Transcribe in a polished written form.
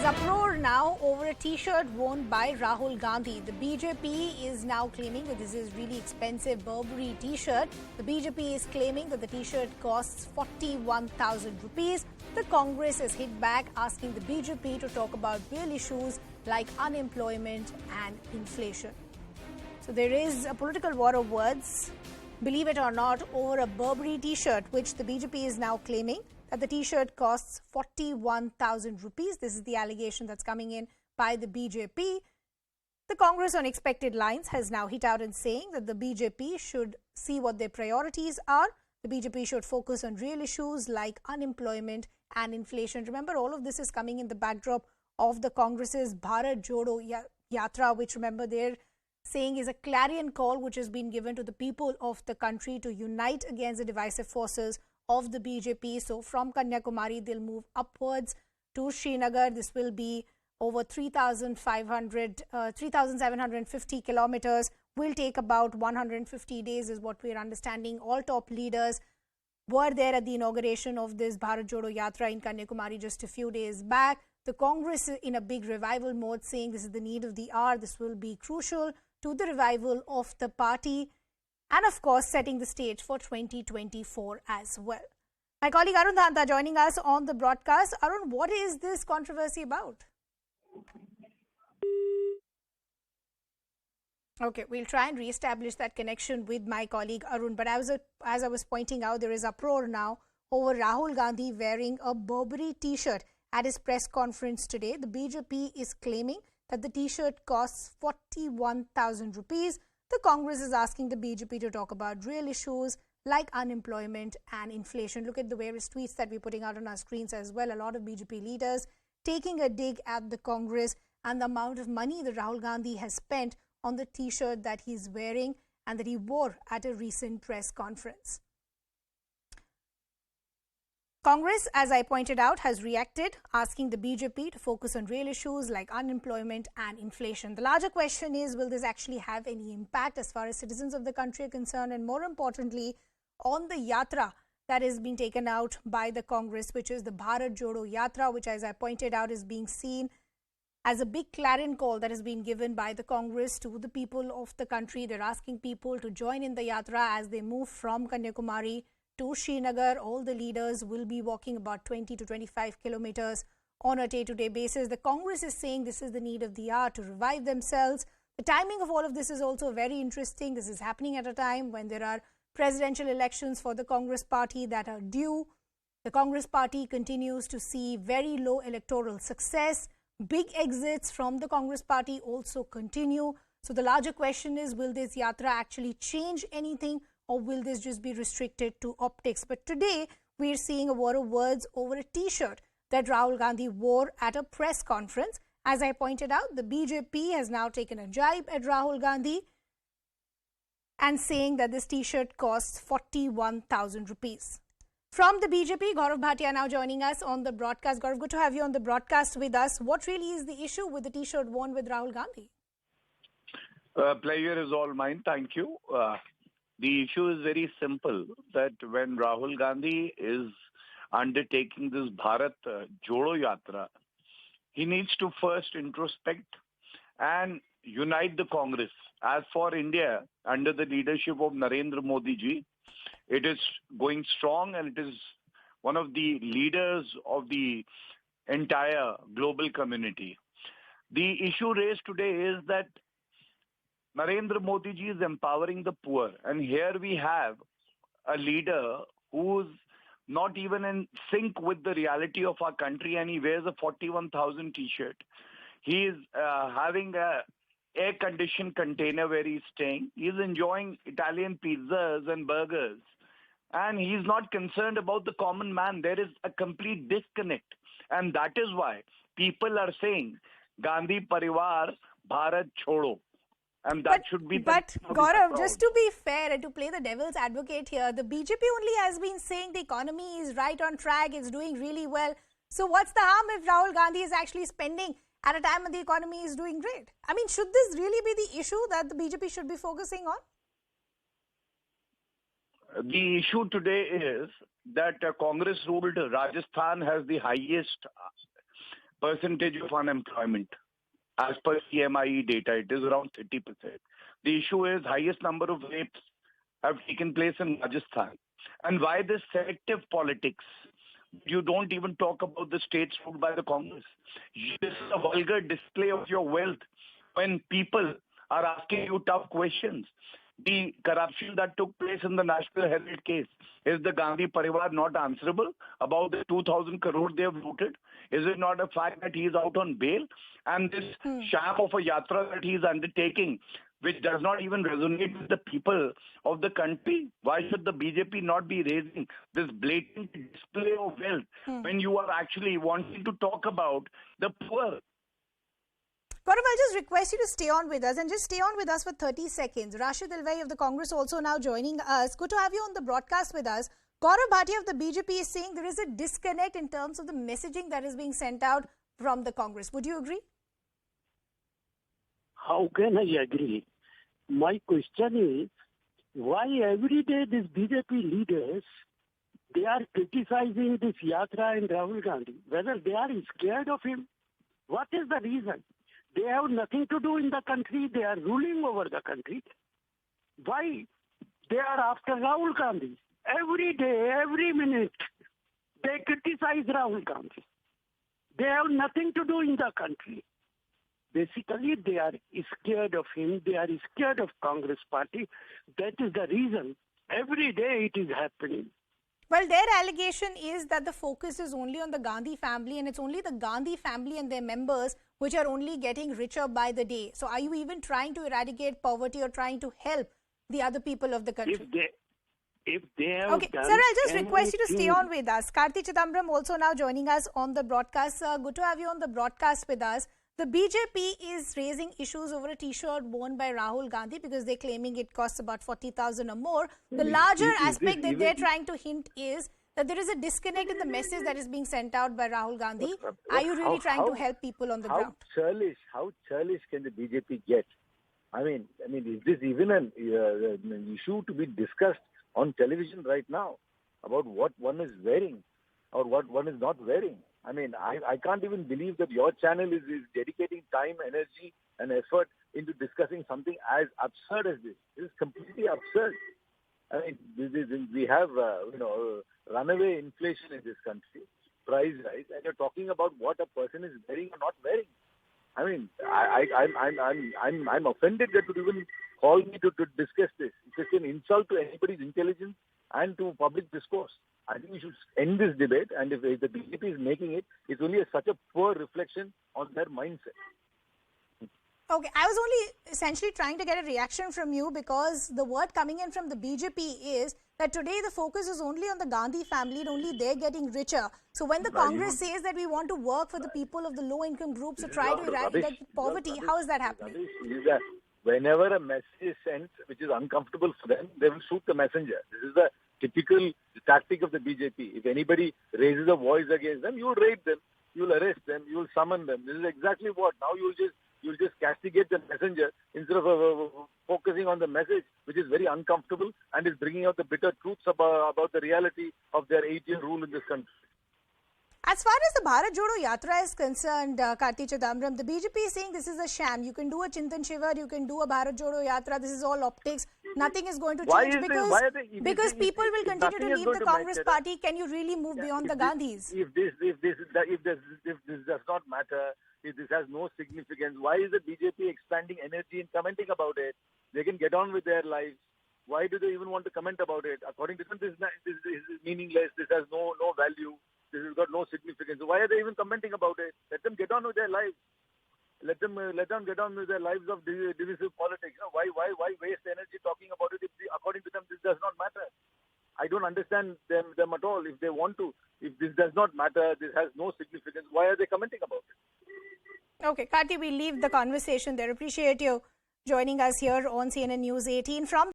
There's uproar now over a t-shirt worn by Rahul Gandhi. The BJP is now claiming that this is really expensive Burberry t-shirt. The BJP is claiming that the t-shirt costs 41,000 rupees. The Congress has hit back, asking the BJP to talk about real issues like unemployment and inflation. So there is a political war of words, believe it or not, over a Burberry t-shirt, which the BJP is now claiming that the t-shirt costs 41,000 rupees. This is the allegation that's coming in by the BJP. The Congress, on expected lines, has now hit out and saying that the BJP should see what their priorities are. The BJP should focus on real issues like unemployment and inflation. Remember, all of this is coming in the backdrop of the Congress's Bharat Jodo Yatra, which, remember, they're saying is a clarion call which has been given to the people of the country to unite against the divisive forces of the BJP. So from Kanyakumari, they'll move upwards to Srinagar. This will be over 3,750 kilometers. Will take about 150 days is what we're understanding. All top leaders were there at the inauguration of this Bharat Jodo Yatra in Kanyakumari just a few days back. The Congress is in a big revival mode, saying this is the need of the hour. This will be crucial to the revival of the party, and of course setting the stage for 2024 as well. My colleague Arun Dhanta joining us on the broadcast. Arun, what is this controversy about? Okay, we'll try and re-establish that connection with my colleague Arun. But as I was pointing out, there is uproar now over Rahul Gandhi wearing a Burberry t-shirt at his press conference today. The BJP is claiming that the t-shirt costs 41,000 rupees. The Congress is asking the BJP to talk about real issues like unemployment and inflation. Look at the various tweets that we're putting out on our screens as well. A lot of BJP leaders taking a dig at the Congress and the amount of money that Rahul Gandhi has spent on the t-shirt that he's wearing and that he wore at a recent press conference. Congress, as I pointed out, has reacted, asking the BJP to focus on real issues like unemployment and inflation. The larger question is, will this actually have any impact as far as citizens of the country are concerned, and more importantly, on the yatra that is being taken out by the Congress, which is the Bharat Jodo Yatra, which, as I pointed out, is being seen as a big clarion call that has been given by the Congress to the people of the country. They're asking people to join in the yatra as they move from Kanyakumari to Srinagar. All the leaders will be walking about 20 to 25 kilometers on a day-to-day basis. The Congress is saying this is the need of the hour to revive themselves. The timing of all of this is also very interesting. This is happening at a time when there are presidential elections for the Congress party that are due. The Congress party continues to see very low electoral success. Big exits from the Congress party also continue. So the larger question is, will this yatra actually change anything, or will this just be restricted to optics? But today, we're seeing a war of words over a t-shirt that Rahul Gandhi wore at a press conference. As I pointed out, the BJP has now taken a jibe at Rahul Gandhi and saying that this t-shirt costs 41,000 rupees. From the BJP, Gaurav Bhatia now joining us on the broadcast. Gaurav, good to have you on the broadcast with us. What really is the issue with the t-shirt worn with Rahul Gandhi? Pleasure is all mine. Thank you. The issue is very simple, that when Rahul Gandhi is undertaking this Bharat Jodo Yatra, he needs to first introspect and unite the Congress. As for India, under the leadership of Narendra Modi ji, it is going strong, and it is one of the leaders of the entire global community. The issue raised today is that Narendra Modi ji is empowering the poor, and here we have a leader who's not even in sync with the reality of our country, and he wears a 41,000 t-shirt. He is having a air-conditioned container where he's staying. He's enjoying Italian pizzas and burgers, and he's not concerned about the common man. There is a complete disconnect, and that is why people are saying Gandhi Parivar Bharat Chodo. And that should be. But Gaurav, just to be fair and to play the devil's advocate here, the BJP only has been saying the economy is right on track, it's doing really well. So what's the harm if Rahul Gandhi is actually spending at a time when the economy is doing great? I mean, should this really be the issue that the BJP should be focusing on? The issue today is that Congress-ruled Rajasthan has the highest percentage of unemployment. As per CMIE data, it is around 30%. The issue is highest number of rapes have taken place in Rajasthan. And why this selective politics? You don't even talk about the states ruled by the Congress. This is a vulgar display of your wealth when people are asking you tough questions. The corruption that took place in the National Herald case, is the Gandhi Parivar not answerable about the 2,000 crore they have looted? Is it not a fact that he is out on bail? And this sham of a yatra that he is undertaking, which does not even resonate with the people of the country? Why should the BJP not be raising this blatant display of wealth when you are actually wanting to talk about the poor? Gaurav, I'll just request you to stay on with us and just stay on with us for 30 seconds. Rashid Alwai of the Congress also now joining us. Good to have you on the broadcast with us. Gaurav Bhatia of the BJP is saying there is a disconnect in terms of the messaging that is being sent out from the Congress. Would you agree? How can I agree? My question is, why every day these BJP leaders, they are criticizing this Yatra and Rahul Gandhi, whether they are scared of him? What is the reason? They have nothing to do in the country. They are ruling over the country. Why? They are after Rahul Gandhi. Every day, every minute, they criticize Rahul Gandhi. They have nothing to do in the country. Basically, they are scared of him. They are scared of Congress party. That is the reason. Every day it is happening. Well, their allegation is that the focus is only on the Gandhi family, and it's only the Gandhi family and their members which are only getting richer by the day. So are you even trying to eradicate poverty or trying to help the other people of the country? If they have okay, sir, I'll just request you to stay on with us. Karti Chidambaram also now joining us on the broadcast. Sir, good to have you on the broadcast with us. The BJP is raising issues over a T-shirt worn by Rahul Gandhi because they're claiming it costs about 40,000 or more. The larger aspect that they're trying to hint is that there is a disconnect in the message that is being sent out by Rahul Gandhi. Are you really trying to help people on the ground? How churlish can the BJP get? I mean, is this even an issue to be discussed on television right now about what one is wearing or what one is not wearing? I mean, I can't even believe that your channel is dedicating time, energy, and effort into discussing something as absurd as this. This is completely absurd. I mean, we have runaway inflation in this country, price rise, and you're talking about what a person is wearing or not wearing. I mean, I'm offended that you even call me to discuss this. It's an insult to anybody's intelligence and to public discourse. I think we should end this debate, and if the BJP is making it, it's only such a poor reflection on their mindset. Okay, I was only essentially trying to get a reaction from you because the word coming in from the BJP is that today the focus is only on the Gandhi family and only they're getting richer. So when the Congress says that we want to work for the people of the low-income groups to try to eradicate poverty, how is that happening? Whenever a message is sent which is uncomfortable for them, they will shoot the messenger. This is the typical tactic of the BJP. If anybody raises a voice against them, you will raid them, you will arrest them, you will summon them. This is exactly what. Now you'll just castigate the messenger instead of focusing on the message, which is very uncomfortable and is bringing out the bitter truths about the reality of their 8-year rule in this country. As far as the Bharat Jodo Yatra is concerned, Karti Chidambaram, the BJP is saying this is a sham. You can do a Chintan Shivar, you can do a Bharat Jodo Yatra. This is all optics. Nothing is going to change because people will continue to leave the Congress party. Can you really move beyond the Gandhis? If this does not matter, if this has no significance, why is the BJP expanding energy and commenting about it? They can get on with their lives. Why do they even want to comment about it? According to them, this is meaningless. This has no value. This has got no significance. So why are they even commenting about it? Let them get on with their lives. Let them get on with their lives of divisive politics. Why waste energy talking about it if according to them this does not matter? I don't understand them at all. If they want to, if this does not matter, this has no significance, why are they commenting about it? Okay, Karti, we leave the conversation there. Appreciate you joining us here on CNN News 18 from